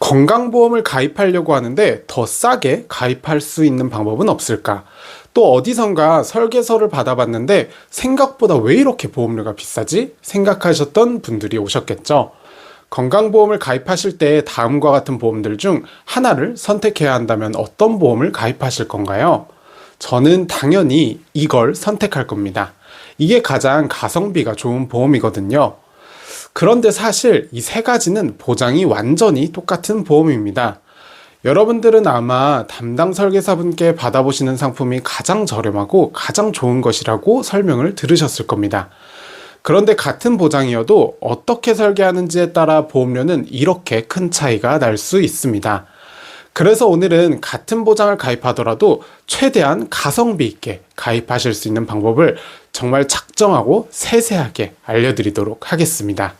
건강보험을 가입하려고 하는데 더 싸게 가입할 수 있는 방법은 없을까? 또 어디선가 설계서를 받아봤는데 생각보다 왜 이렇게 보험료가 비싸지? 생각하셨던 분들이 오셨겠죠. 건강보험을 가입하실 때 다음과 같은 보험들 중 하나를 선택해야 한다면 어떤 보험을 가입하실 건가요? 저는 당연히 이걸 선택할 겁니다. 이게 가장 가성비가 좋은 보험이거든요. 그런데 사실 이 세 가지는 보장이 완전히 똑같은 보험입니다. 여러분들은 아마 담당 설계사분께 받아보시는 상품이 가장 저렴하고 가장 좋은 것이라고 설명을 들으셨을 겁니다. 그런데 같은 보장이어도 어떻게 설계하는지에 따라 보험료는 이렇게 큰 차이가 날 수 있습니다. 그래서 오늘은 같은 보장을 가입하더라도 최대한 가성비 있게 가입하실 수 있는 방법을 정말 작정하고 세세하게 알려드리도록 하겠습니다.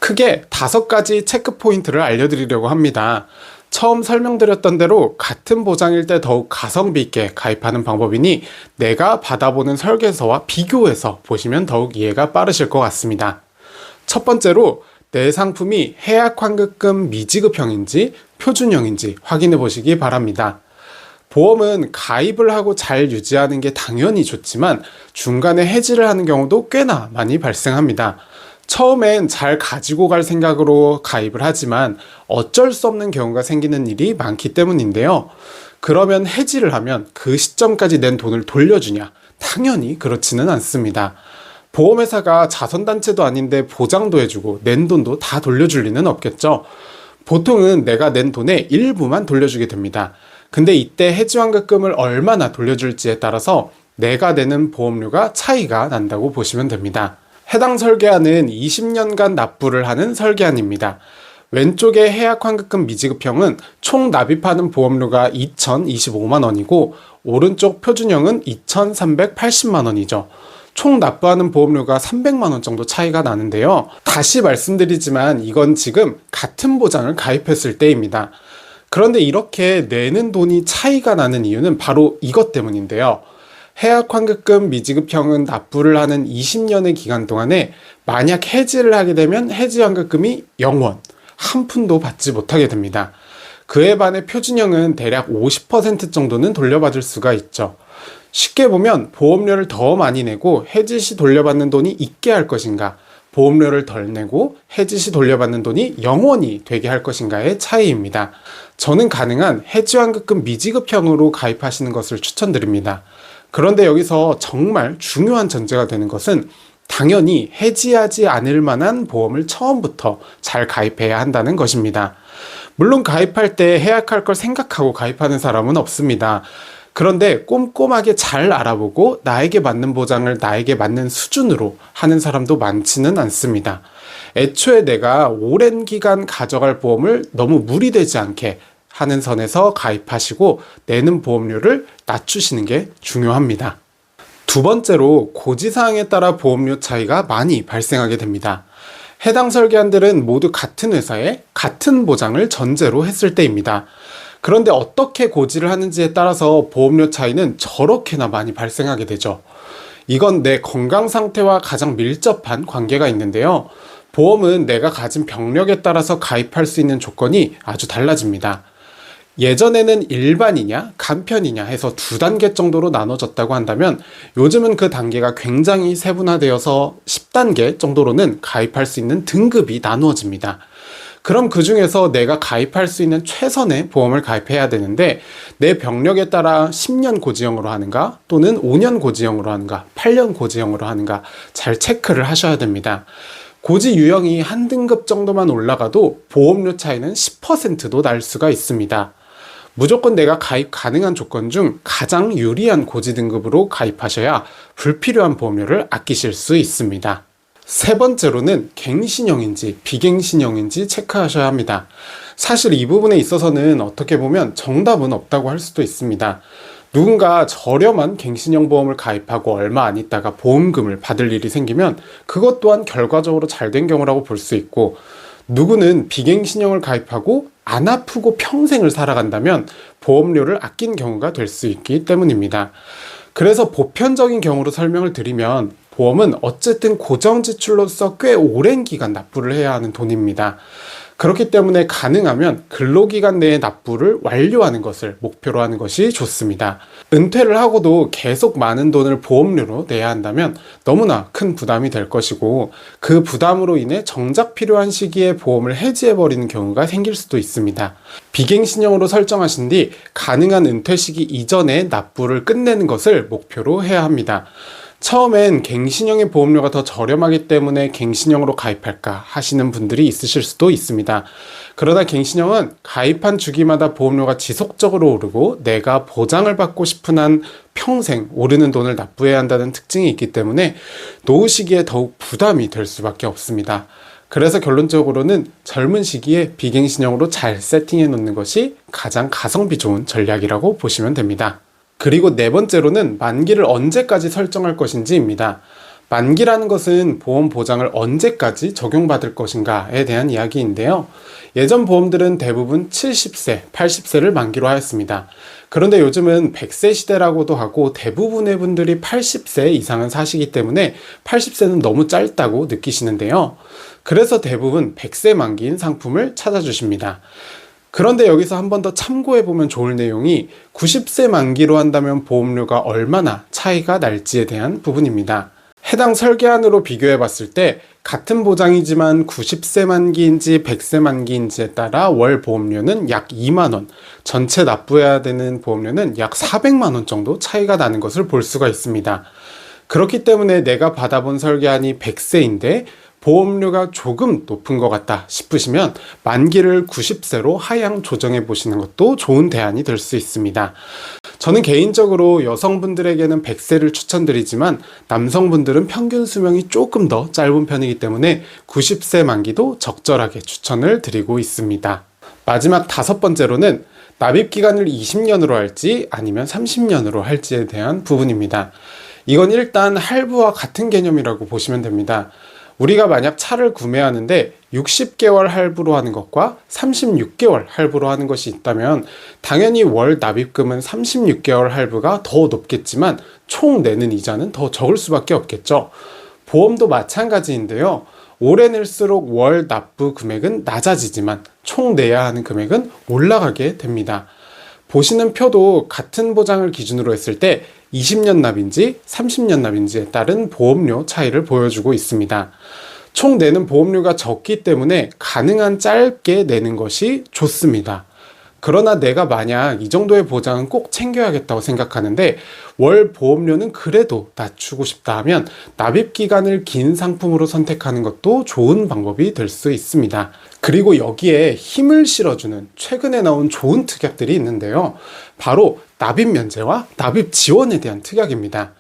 크게 5가지 체크 포인트를 알려드리려고 합니다. 처음 설명드렸던 대로 같은 보장일 때 더욱 가성비 있게 가입하는 방법이니 내가 받아보는 설계서와 비교해서 보시면 더욱 이해가 빠르실 것 같습니다. 첫 번째로 내 상품이 해약환급금 미지급형인지 표준형인지 확인해 보시기 바랍니다. 보험은 가입을 하고 잘 유지하는 게 당연히 좋지만 중간에 해지를 하는 경우도 꽤나 많이 발생합니다. 처음엔 잘 가지고 갈 생각으로 가입을 하지만 어쩔 수 없는 경우가 생기는 일이 많기 때문인데요. 그러면 해지를 하면 그 시점까지 낸 돈을 돌려주냐? 당연히 그렇지는 않습니다. 보험회사가 자선단체도 아닌데 보장도 해주고 낸 돈도 다 돌려줄 리는 없겠죠. 보통은 내가 낸 돈의 일부만 돌려주게 됩니다. 근데 이때 해지환급금을 얼마나 돌려줄지에 따라서 내가 내는 보험료가 차이가 난다고 보시면 됩니다. 해당 설계안은 20년간 납부를 하는 설계안입니다. 왼쪽의 해약환급금 미지급형은 총 납입하는 보험료가 2,025만 원이고 오른쪽 표준형은 2,380만 원이죠. 총 납부하는 보험료가 300만 원 정도 차이가 나는데요. 다시 말씀드리지만 이건 지금 같은 보장을 가입했을 때입니다. 그런데 이렇게 내는 돈이 차이가 나는 이유는 바로 이것 때문인데요. 해약환급금 미지급형은 납부를 하는 20년의 기간 동안에 만약 해지를 하게 되면 해지환급금이 0원, 한 푼도 받지 못하게 됩니다. 그에 반해 표준형은 대략 50% 정도는 돌려받을 수가 있죠. 쉽게 보면 보험료를 더 많이 내고 해지 시 돌려받는 돈이 있게 할 것인가, 보험료를 덜 내고 해지 시 돌려받는 돈이 0원이 되게 할 것인가의 차이입니다. 저는 가능한 해지환급금 미지급형으로 가입하시는 것을 추천드립니다. 그런데 여기서 정말 중요한 전제가 되는 것은 당연히 해지하지 않을 만한 보험을 처음부터 잘 가입해야 한다는 것입니다. 물론 가입할 때 해약할 걸 생각하고 가입하는 사람은 없습니다. 그런데 꼼꼼하게 잘 알아보고 나에게 맞는 보장을 나에게 맞는 수준으로 하는 사람도 많지는 않습니다. 애초에 내가 오랜 기간 가져갈 보험을 너무 무리되지 않게 하는 선에서 가입하시고 내는 보험료를 낮추시는 게 중요합니다. 두 번째로 고지사항에 따라 보험료 차이가 많이 발생하게 됩니다. 해당 설계안들은 모두 같은 회사에 같은 보장을 전제로 했을 때입니다. 그런데 어떻게 고지를 하는지에 따라서 보험료 차이는 저렇게나 많이 발생하게 되죠. 이건 내 건강 상태와 가장 밀접한 관계가 있는데요. 보험은 내가 가진 병력에 따라서 가입할 수 있는 조건이 아주 달라집니다. 예전에는 일반이냐 간편이냐 해서 2단계 정도로 나눠졌다고 한다면 요즘은 그 단계가 굉장히 세분화되어서 10단계 정도로는 가입할 수 있는 등급이 나누어집니다. 그럼 그 중에서 내가 가입할 수 있는 최선의 보험을 가입해야 되는데 내 병력에 따라 10년 고지형으로 하는가 또는 5년 고지형으로 하는가 8년 고지형으로 하는가 잘 체크를 하셔야 됩니다. 고지 유형이 한 등급 정도만 올라가도 보험료 차이는 10%도 날 수가 있습니다. 무조건 내가 가입 가능한 조건 중 가장 유리한 고지 등급으로 가입하셔야 불필요한 보험료를 아끼실 수 있습니다. 세 번째로는 갱신형인지 비갱신형인지 체크하셔야 합니다. 사실 이 부분에 있어서는 어떻게 보면 정답은 없다고 할 수도 있습니다. 누군가 저렴한 갱신형 보험을 가입하고 얼마 안 있다가 보험금을 받을 일이 생기면 그것 또한 결과적으로 잘 된 경우라고 볼 수 있고, 누구는 비갱신형을 가입하고 안 아프고 평생을 살아간다면 보험료를 아낀 경우가 될 수 있기 때문입니다. 그래서 보편적인 경우로 설명을 드리면 보험은 어쨌든 고정 지출로서 꽤 오랜 기간 납부를 해야 하는 돈입니다. 그렇기 때문에 가능하면 근로기간 내에 납부를 완료하는 것을 목표로 하는 것이 좋습니다. 은퇴를 하고도 계속 많은 돈을 보험료로 내야 한다면 너무나 큰 부담이 될 것이고, 그 부담으로 인해 정작 필요한 시기에 보험을 해지해버리는 경우가 생길 수도 있습니다. 비갱신형으로 설정하신 뒤 가능한 은퇴 시기 이전에 납부를 끝내는 것을 목표로 해야 합니다. 처음엔 갱신형의 보험료가 더 저렴하기 때문에 갱신형으로 가입할까 하시는 분들이 있으실 수도 있습니다. 그러나 갱신형은 가입한 주기마다 보험료가 지속적으로 오르고 내가 보장을 받고 싶은 한 평생 오르는 돈을 납부해야 한다는 특징이 있기 때문에 노후 시기에 더욱 부담이 될 수밖에 없습니다. 그래서 결론적으로는 젊은 시기에 비갱신형으로 잘 세팅해 놓는 것이 가장 가성비 좋은 전략이라고 보시면 됩니다. 그리고 네 번째로는 만기를 언제까지 설정할 것인지입니다. 만기라는 것은 보험 보장을 언제까지 적용받을 것인가에 대한 이야기인데요. 예전 보험들은 대부분 70세, 80세를 만기로 하였습니다. 그런데 요즘은 100세 시대라고도 하고 대부분의 분들이 80세 이상은 사시기 때문에 80세는 너무 짧다고 느끼시는데요. 그래서 대부분 100세 만기인 상품을 찾아주십니다. 그런데 여기서 한 번 더 참고해보면 좋을 내용이 90세 만기로 한다면 보험료가 얼마나 차이가 날지에 대한 부분입니다. 해당 설계안으로 비교해봤을 때 같은 보장이지만 90세 만기인지 100세 만기인지에 따라 월 보험료는 약 2만원, 전체 납부해야 되는 보험료는 약 400만원 정도 차이가 나는 것을 볼 수가 있습니다. 그렇기 때문에 내가 받아본 설계안이 100세인데 보험료가 조금 높은 것 같다 싶으시면 만기를 90세로 하향 조정해 보시는 것도 좋은 대안이 될 수 있습니다. 저는 개인적으로 여성분들에게는 100세를 추천드리지만 남성분들은 평균 수명이 조금 더 짧은 편이기 때문에 90세 만기도 적절하게 추천을 드리고 있습니다. 마지막 다섯 번째로는 납입기간을 20년으로 할지 아니면 30년으로 할지에 대한 부분입니다. 이건 일단 할부와 같은 개념이라고 보시면 됩니다. 우리가 만약 차를 구매하는데 60개월 할부로 하는 것과 36개월 할부로 하는 것이 있다면 당연히 월 납입금은 36개월 할부가 더 높겠지만 총 내는 이자는 더 적을 수밖에 없겠죠. 보험도 마찬가지인데요. 오래 낼수록 월 납부 금액은 낮아지지만 총 내야 하는 금액은 올라가게 됩니다. 보시는 표도 같은 보장을 기준으로 했을 때 20년 납인지 30년 납인지에 따른 보험료 차이를 보여주고 있습니다. 총 내는 보험료가 적기 때문에 가능한 짧게 내는 것이 좋습니다. 그러나 내가 만약 이 정도의 보장은 꼭 챙겨야겠다고 생각하는데 월 보험료는 그래도 낮추고 싶다 하면 납입기간을 긴 상품으로 선택하는 것도 좋은 방법이 될 수 있습니다. 그리고 여기에 힘을 실어주는 최근에 나온 좋은 특약들이 있는데요. 바로 납입 면제와 납입 지원에 대한 특약입니다.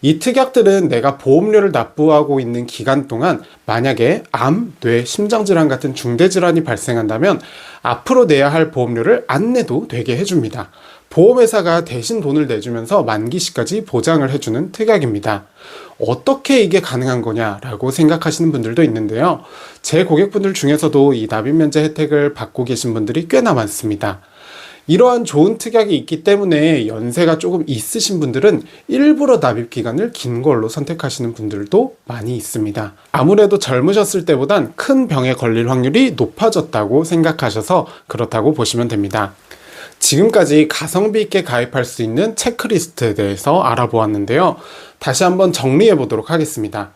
이 특약들은 내가 보험료를 납부하고 있는 기간 동안 만약에 암, 뇌, 심장질환 같은 중대질환이 발생한다면 앞으로 내야 할 보험료를 안 내도 되게 해줍니다. 보험회사가 대신 돈을 내주면서 만기시까지 보장을 해주는 특약입니다. 어떻게 이게 가능한 거냐라고 생각하시는 분들도 있는데요. 제 고객분들 중에서도 이 납입 면제 혜택을 받고 계신 분들이 꽤나 많습니다. 이러한 좋은 특약이 있기 때문에 연세가 조금 있으신 분들은 일부러 납입 기간을 긴 걸로 선택하시는 분들도 많이 있습니다. 아무래도 젊으셨을 때보단 큰 병에 걸릴 확률이 높아졌다고 생각하셔서 그렇다고 보시면 됩니다. 지금까지 가성비 있게 가입할 수 있는 체크리스트에 대해서 알아보았는데요. 다시 한번 정리해 보도록 하겠습니다.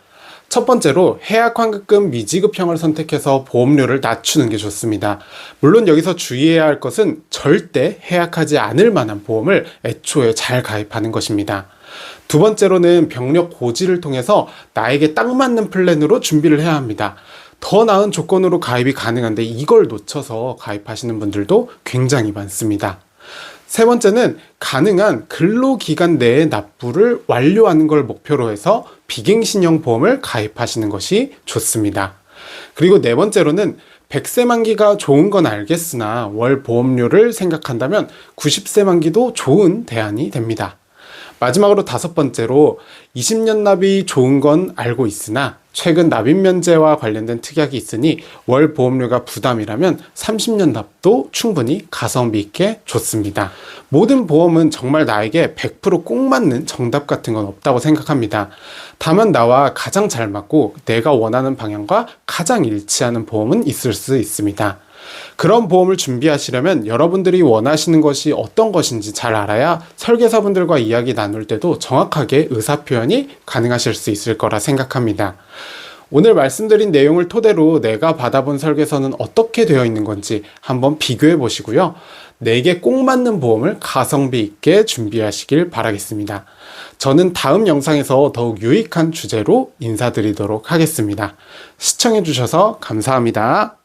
첫 번째로 해약 환급금 미지급형을 선택해서 보험료를 낮추는 게 좋습니다. 물론 여기서 주의해야 할 것은 절대 해약하지 않을 만한 보험을 애초에 잘 가입하는 것입니다. 두 번째로는 병력 고지를 통해서 나에게 딱 맞는 플랜으로 준비를 해야 합니다. 더 나은 조건으로 가입이 가능한데 이걸 놓쳐서 가입하시는 분들도 굉장히 많습니다. 세 번째는 가능한 근로기간 내에 납부를 완료하는 걸 목표로 해서 비갱신형 보험을 가입하시는 것이 좋습니다. 그리고 네 번째로는 100세 만기가 좋은 건 알겠으나 월 보험료를 생각한다면 90세 만기도 좋은 대안이 됩니다. 마지막으로 다섯 번째로 20년 납이 좋은 건 알고 있으나 최근 납입 면제와 관련된 특약이 있으니 월 보험료가 부담이라면 30년 납도 충분히 가성비 있게 좋습니다. 모든 보험은 정말 나에게 100%꼭 맞는 정답 같은 건 없다고 생각합니다. 다만 나와 가장 잘 맞고 내가 원하는 방향과 가장 일치하는 보험은 있을 수 있습니다. 그런 보험을 준비하시려면 여러분들이 원하시는 것이 어떤 것인지 잘 알아야 설계사분들과 이야기 나눌 때도 정확하게 의사표현이 가능하실 수 있을 거라 생각합니다. 오늘 말씀드린 내용을 토대로 내가 받아본 설계서는 어떻게 되어 있는 건지 한번 비교해 보시고요. 내게 꼭 맞는 보험을 가성비 있게 준비하시길 바라겠습니다. 저는 다음 영상에서 더욱 유익한 주제로 인사드리도록 하겠습니다. 시청해 주셔서 감사합니다.